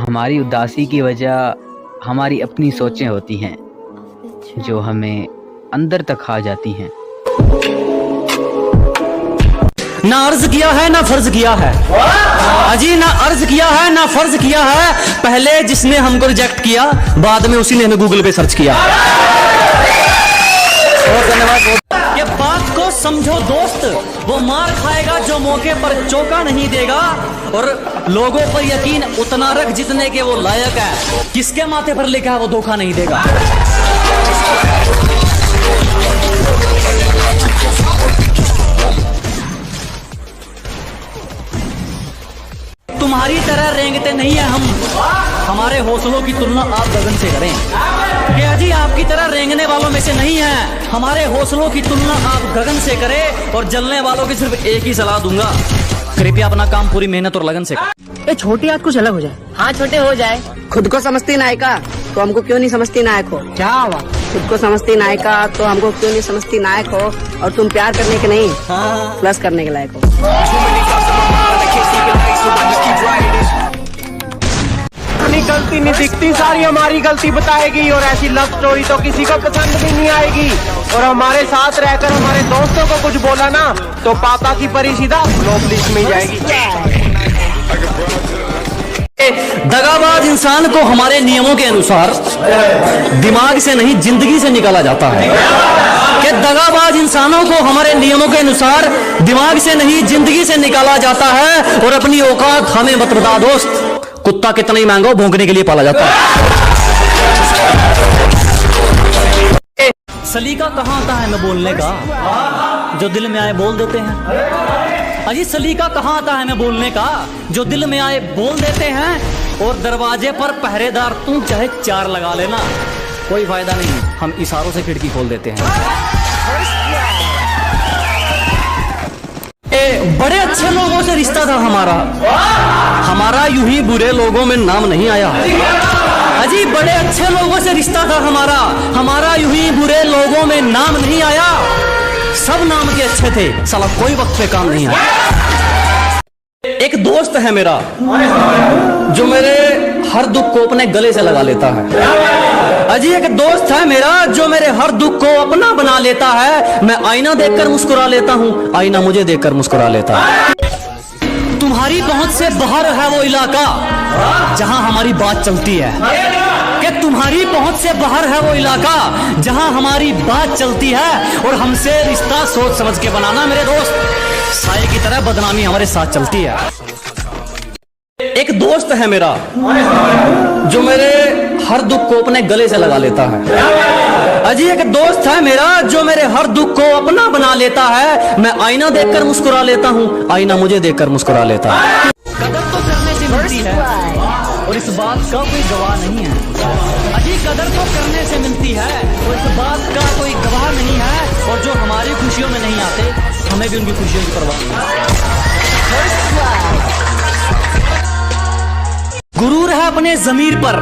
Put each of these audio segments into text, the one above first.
हमारी उदासी की वजह हमारी अपनी सोचें होती हैं जो हमें अंदर तक खा जाती हैं। ना अर्ज किया है ना फर्ज किया है अजी, ना अर्ज किया है ना फर्ज किया है। पहले जिसने हमको रिजेक्ट किया, बाद में उसी ने हमें गूगल पे सर्च किया। बहुत धन्यवाद। ये बात को समझो दोस्त, वो मार खाएगा जो मौके पर चौका नहीं देगा, और लोगों पर यकीन उतना रख जितने के वो लायक है। किसके माथे पर लिखा है वो धोखा नहीं देगा। तुम्हारी तरह रेंगते नहीं है हम, हमारे हौसलों की तुलना आप गगन से करें। क्या जी, आपकी तरह रेंगने वालों में से नहीं है, हमारे हौसलों की तुलना आप गगन से करें। और जलने वालों की सिर्फ एक ही सलाह दूंगा, कृपया अपना काम पूरी मेहनत और लगन से करें। छोटी हाथ कुछ अलग हो जाए। हाँ, छोटे हो जाए। खुद को समझती नायिका तो हमको क्यों नहीं समझती नायक हो? क्या हुआ? खुद को समझती नायिका तो हमको क्यों नहीं समझती नायक हो? और तुम प्यार करने के नहीं, प्लस करने के लायक हो। अपनी गलती नहीं दिखती, सारी हमारी गलती बताएगी। और ऐसी लव स्टोरी तो किसी को पसंद भी नहीं आएगी। और हमारे साथ रहकर हमारे दोस्तों को कुछ बोला ना तो पापा की परी सीधा ब्लॉक लिस्ट में जाएगी। दगाबाज इंसान को हमारे नियमों के अनुसार दिमाग से नहीं जिंदगी से निकाला जाता है। कि दगाबाज इंसानों को हमारे नियमों के अनुसार दिमाग से नहीं जिंदगी से निकाला जाता है। और अपनी औकात हमें मत बता दोस्त, कुत्ता कितना ही महंगा हो, भौंकने के लिए पाला जाता है। सलीका कहाँ आता है मैं बोलने का, जो दिल में आए बोल देते हैं। अजी, सलीका कहाँ आता है मैं बोलने का, जो दिल में आए बोल देते हैं। और दरवाजे पर पहरेदार तुम चाहे 4 लगा लेना, कोई फायदा नहीं, हम इशारों से खिड़की खोल देते हैं। बड़े अच्छे लोगों से रिश्ता था हमारा यूं ही बुरे लोगों में नाम नहीं आया। अजी, बड़े अच्छे लोगों से रिश्ता था हमारा यूं ही बुरे लोगों में नाम नहीं आया। सब नाम के अच्छे थे, साला कोई वक्त पे काम नहीं आया। एक दोस्त है मेरा जो मेरे हर दुख को अपने गले से लगा लेता है। अजी, एक दोस्त है मेरा जो मेरे हर दुख को अपना बना लेता है। मैं आईना देखकर मुस्कुरा लेता हूँ, आईना मुझे देखकर मुस्कुरा लेता है। तुम्हारी पहुंच से बाहर है वो इलाका जहां हमारी बात चलती है। कि तुम्हारी पहुंच से बाहर है वो इलाका जहां हमारी बात चलती है। और हमसे रिश्ता सोच समझ के बनाना मेरे दोस्त, साये की तरह बदनामी हमारे साथ चलती है। एक दोस्त है मेरा जो मेरे हर दुख को अपने गले से लगा लेता है। अजी, एक दोस्त है मेरा जो मेरे हर दुख को अपना बना लेता है। मैं आईना देखकर मुस्कुरा लेता हूँ, आईना मुझे देखकर मुस्कुरा लेता है। कदर तो करने से मिलती है और इस बात का कोई गवाह नहीं है। अजी, कदर तो करने से मिलती है और इस बात का कोई गवाह नहीं है। और जो हमारी खुशियों में नहीं आते, हमें भी उनकी खुशियों की परवाह नहीं। गुरूर है अपने जमीर पर,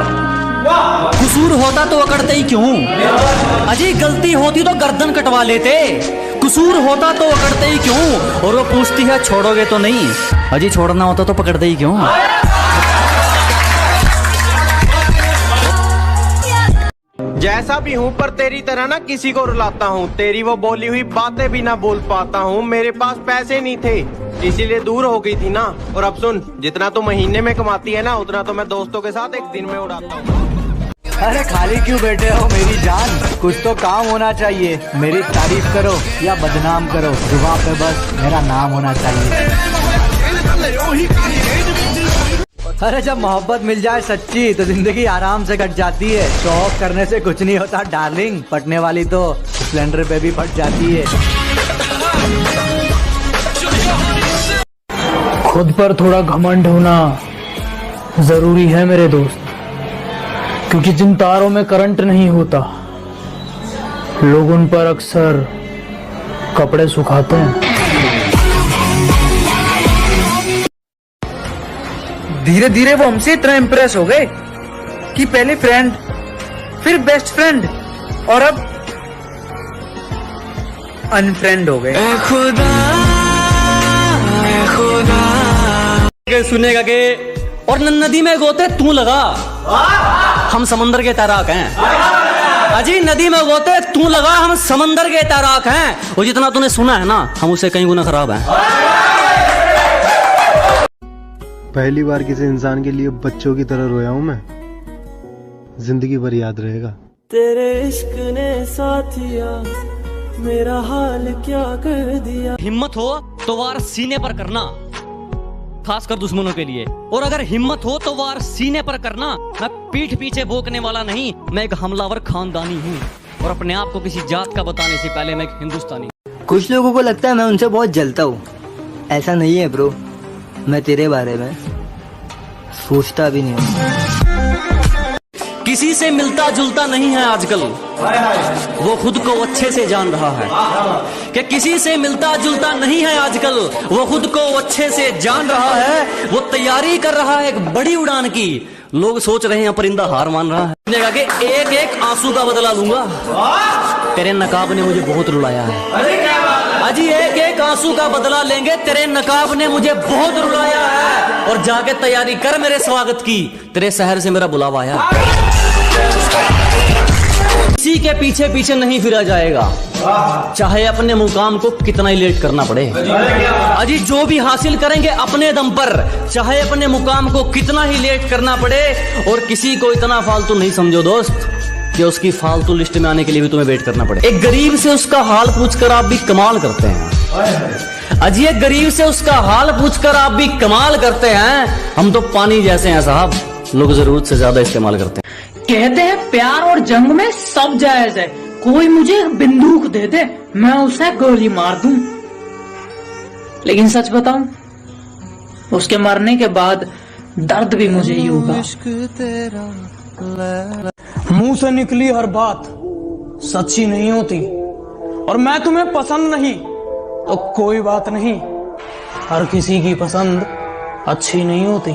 कसूर होता तो अकड़ते ही क्यों। अजी, गलती होती तो गर्दन कटवा लेते, कसूर होता तो अकड़ते ही क्यों। और वो पूछती है छोड़ोगे तो नहीं, अजी छोड़ना होता तो पकड़ते ही क्यों। जैसा भी हूँ पर तेरी तरह ना किसी को रुलाता हूँ। तेरी वो बोली हुई बातें भी ना बोल पाता हूँ। मेरे पास पैसे नहीं थे इसीलिए दूर हो गई थी ना। और अब सुन, जितना तू महीने में कमाती है ना, उतना तो मैं दोस्तों के साथ एक दिन में उड़ाता हूँ। अरे खाली क्यों बैठे हो मेरी जान, कुछ तो काम होना चाहिए। मेरी तारीफ करो या बदनाम करो, जुबान पे बस मेरा नाम होना चाहिए। अरे जब मोहब्बत मिल जाए सच्ची तो जिंदगी आराम से कट जाती है। शो ऑफ करने से कुछ नहीं होता डार्लिंग, पटने वाली तो स्प्लेंडर पे भी पट जाती है। खुद पर थोड़ा घमंड होना जरूरी है मेरे दोस्त, क्योंकि जिन तारों में करंट नहीं होता लोग उन पर अक्सर कपड़े सुखाते हैं। धीरे धीरे वो हमसे इतना इम्प्रेस हो गए कि पहले फ्रेंड, फिर बेस्ट फ्रेंड और अब अनफ्रेंड हो गए। सुनेगा कि और नदी में गोते तू लगा, हम समंदर के तैराक हैं। अजी नदी में गोते तू लगा, हम समंदर के तैराक हैं। और जितना तूने सुना है ना, हम उससे कई गुना खराब हैं। पहली बार किसी इंसान के लिए बच्चों की तरह रोया हूं मैं, जिंदगी भर याद रहेगा। तेरे इश्क ने साथिया मेरा हाल क्या कर दिया। हिम्मत हो तो वार सीने पर करना, खासकर दुश्मनों के लिए। और अगर हिम्मत हो तो वार सीने पर करना। मैं पीठ पीछे भोंकने वाला नहीं, मैं एक हमलावर खानदानी हूँ। और अपने आप को किसी जात का बताने से पहले मैं एक हिंदुस्तानी। कुछ लोगों को लगता है मैं उनसे बहुत जलता हूँ, ऐसा नहीं है ब्रो। मैं तेरे बारे में सोचता भी नहीं हूँ। किसी से मिलता जुलता नहीं है आजकल, वो खुद को अच्छे से जान रहा है। कि किसी से मिलता जुलता नहीं है आजकल, वो खुद को अच्छे से जान रहा है। वो तैयारी कर रहा है एक बड़ी उड़ान की। लोग सोच रहे हैं परिंदा हार मान रहा है। देखा कि एक एक आंसू का बदला लूंगा। तेरे नकाब ने मुझे बहुत रुलाया है। अजी एक एक आंसू का बदला लेंगे, तेरे नकाब ने मुझे बहुत रुलाया है। और जाके तैयारी कर मेरे स्वागत की, तेरे शहर से मेरा बुलावा आया। किसी के पीछे पीछे नहीं फिरा जाएगा, चाहे अपने मुकाम को कितना ही लेट करना पड़े। अजी जो भी हासिल करेंगे अपने दम पर, चाहे अपने मुकाम को कितना ही लेट करना पड़े। और किसी को इतना फालतू नहीं समझो दोस्त कि उसकी फालतू लिस्ट में आने के लिए भी तुम्हें वेट करना पड़े। एक गरीब से उसका हाल पूछकर आप भी कमाल करते हैं। अजी एक गरीब से उसका हाल पूछकर आप भी कमाल करते हैं। हम तो पानी जैसे हैं साहब, लोग जरूरत से ज्यादा इस्तेमाल करते हैं। कहते हैं प्यार और जंग में सब जायज है। कोई मुझे बंदूक दे दे, मैं उसे गोली मार दूं। लेकिन सच बताऊं, उसके मरने के बाद दर्द भी मुझे ही होगा। मुंह से निकली हर बात सच्ची नहीं होती, और मैं तुम्हें पसंद नहीं तो कोई बात नहीं। हर किसी की पसंद अच्छी नहीं होती।